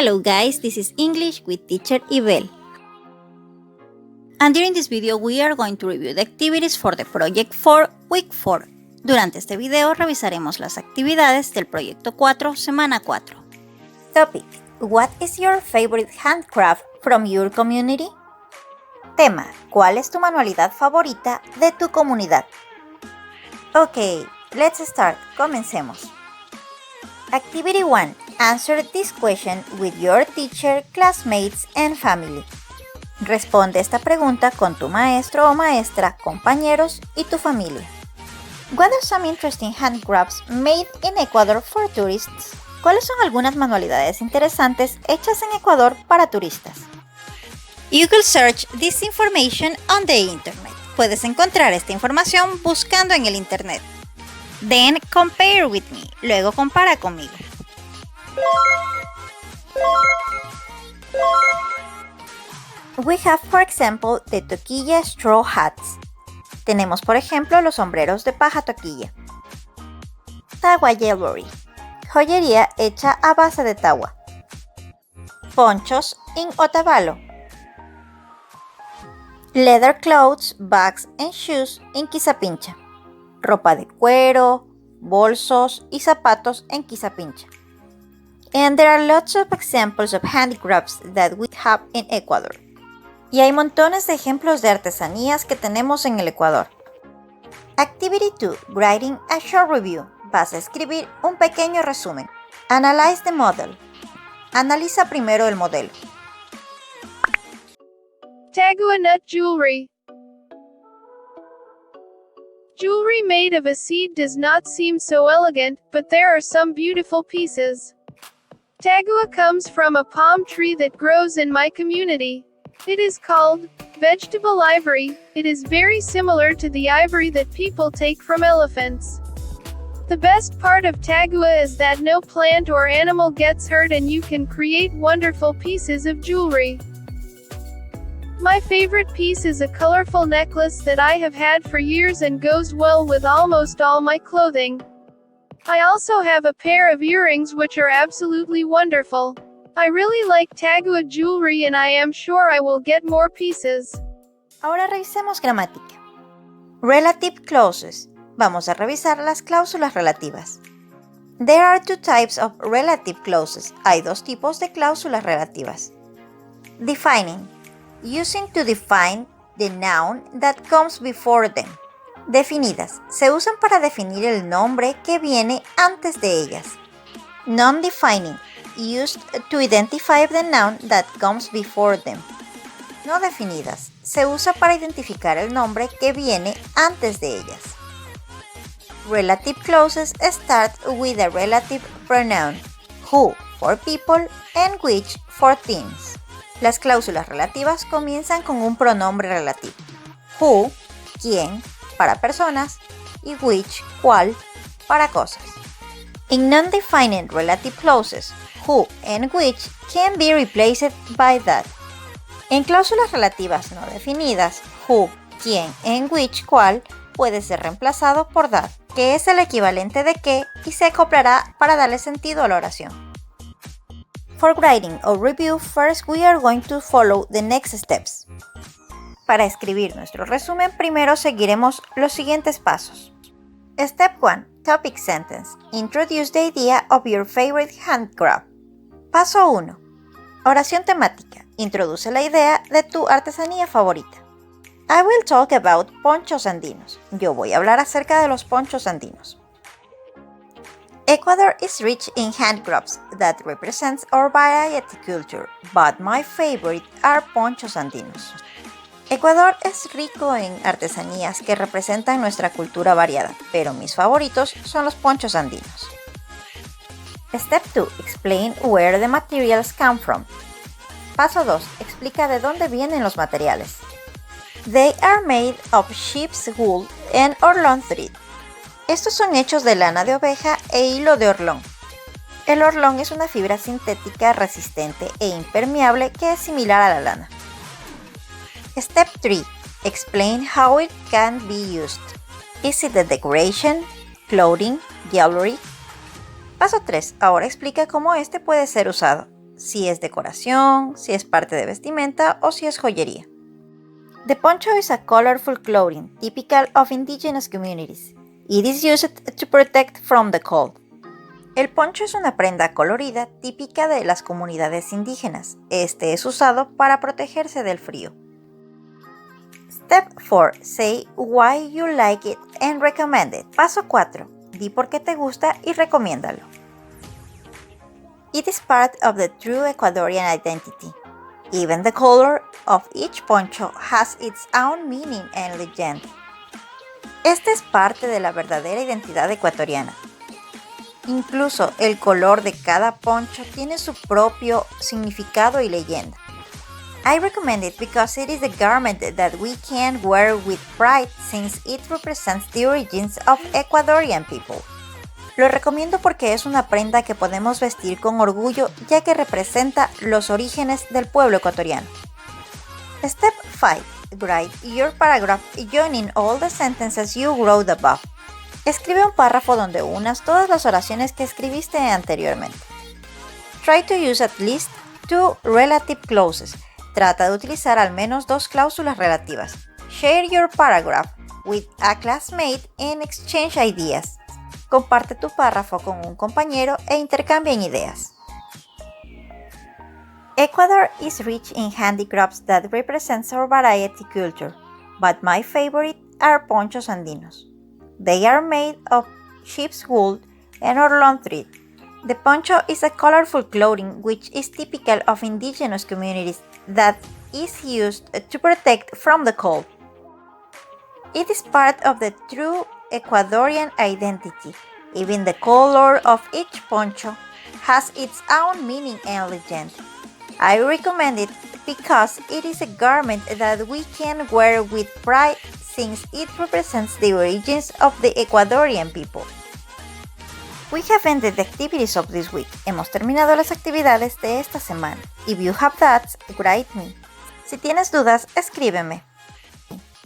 Hello guys, this is English with teacher Ibel. And during this video we are going to review the activities for the Project 4 Week 4. Durante este video revisaremos las actividades del Proyecto 4, Semana 4. Topic: What is your favorite handcraft from your community? Tema: ¿Cuál es tu manualidad favorita de tu comunidad? Ok, let's start. Comencemos. Activity 1. Answer this question with your teacher, classmates, and family. Responde esta pregunta con tu maestro o maestra, compañeros y tu familia. What are some interesting handcrafts made in Ecuador for tourists? ¿Cuáles son algunas manualidades interesantes hechas en Ecuador para turistas? You can search this information on the internet. Puedes encontrar esta información buscando en el internet. Then compare with me. Luego compara conmigo. We have, for example, the toquilla straw hats. Tenemos, por ejemplo, los sombreros de paja toquilla. Tagua jewelry. Joyería hecha a base de tagua. Ponchos in Otavalo. Leather clothes, bags and shoes in Quizapincha. Ropa de cuero, bolsos y zapatos en Quizapincha. And there are lots of examples of handicrafts that we have in Ecuador. Y hay montones de ejemplos de artesanías que tenemos en el Ecuador. Activity 2. Writing a short review. Vas a escribir un pequeño resumen. Analyze the model. Analiza primero el modelo. Tagua nut jewelry. Jewelry made of a seed does not seem so elegant, but there are some beautiful pieces. Tagua comes from a palm tree that grows in my community. It is called vegetable ivory. It is very similar to the ivory that people take from elephants. The best part of Tagua is that no plant or animal gets hurt and you can create wonderful pieces of jewelry. My favorite piece is a colorful necklace that I have had for years and goes well with almost all my clothing. I also have a pair of earrings which are absolutely wonderful. I really like Tagua jewelry and I am sure I will get more pieces. Ahora revisemos gramática. Relative clauses. Vamos a revisar las cláusulas relativas. There are two types of relative clauses. Hay dos tipos de cláusulas relativas. Defining. Using to define the noun that comes before them. Definidas. Se usan para definir el nombre que viene antes de ellas. Non-defining. Used to identify the noun that comes before them. No definidas. Se usa para identificar el nombre que viene antes de ellas. Relative clauses start with a relative pronoun. Who for people and which for things. Las cláusulas relativas comienzan con un pronombre relativo. Who, quién, para personas, y which, cuál, para cosas. In non-defined relative clauses, who and which can be replaced by that. En cláusulas relativas no definidas, who, quién, and which, cuál, puede ser reemplazado por that, que es el equivalente de que y se acoplará para darle sentido a la oración. For writing or review, first we are going to follow the next steps. Para escribir nuestro resumen, primero seguiremos los siguientes pasos. Step 1. Topic sentence. Introduce the idea of your favorite handcraft. Paso 1. Oración temática. Introduce la idea de tu artesanía favorita. I will talk about ponchos andinos. Yo voy a hablar acerca de los ponchos andinos. Ecuador is rich in handcrafts that represents our variety culture, but my favorite are ponchos andinos. Ecuador es rico en artesanías que representan nuestra cultura variada, pero mis favoritos son los ponchos andinos. Step 2. Explain where the materials come from. Paso 2. Explica de dónde vienen los materiales. They are made of sheep's wool and orlon thread. Estos son hechos de lana de oveja e hilo de orlón. El orlón es una fibra sintética resistente e impermeable que es similar a la lana. Step 3. Explain how it can be used. Is it a decoration, clothing, jewelry? Paso 3. Ahora explica cómo este puede ser usado. si es decoración, si es parte de vestimenta o si es joyería. The poncho is a colorful clothing typical of indigenous communities. It is used to protect from the cold. El poncho es una prenda colorida típica de las comunidades indígenas. Este es usado para protegerse del frío. Step 4. Say why you like it and recommend it. Paso 4. Di por qué te gusta y recomiéndalo. It is part of the true Ecuadorian identity. Even the color of each poncho has its own meaning and legend. Este es parte de la verdadera identidad ecuatoriana. Incluso el color de cada poncho tiene su propio significado y leyenda. I recommend it because it is a garment that we can wear with pride since it represents the origins of Ecuadorian people. Lo recomiendo porque es una prenda que podemos vestir con orgullo ya que representa los orígenes del pueblo ecuatoriano. Step 5. Write your paragraph joining all the sentences you wrote above. Escribe un párrafo donde unas todas las oraciones que escribiste anteriormente. Try to use at least 2 relative clauses. Trata de utilizar al menos 2 cláusulas relativas. Share your paragraph with a classmate and exchange ideas. Comparte tu párrafo con un compañero e intercambien ideas. Ecuador is rich in handicrafts that represents our variety culture, but my favorite are ponchos andinos. They are made of sheep's wool and orlon thread. The poncho is a colorful clothing which is typical of indigenous communities that is used to protect from the cold. It is part of the true Ecuadorian identity. Even the color of each poncho has its own meaning and legend. I recommend it because it is a garment that we can wear with pride since it represents the origins of the Ecuadorian people. We have ended the activities of this week. Hemos terminado las actividades de esta semana. If you have doubts, write me. Si tienes dudas, escríbeme.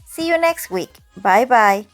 See you next week. Bye bye.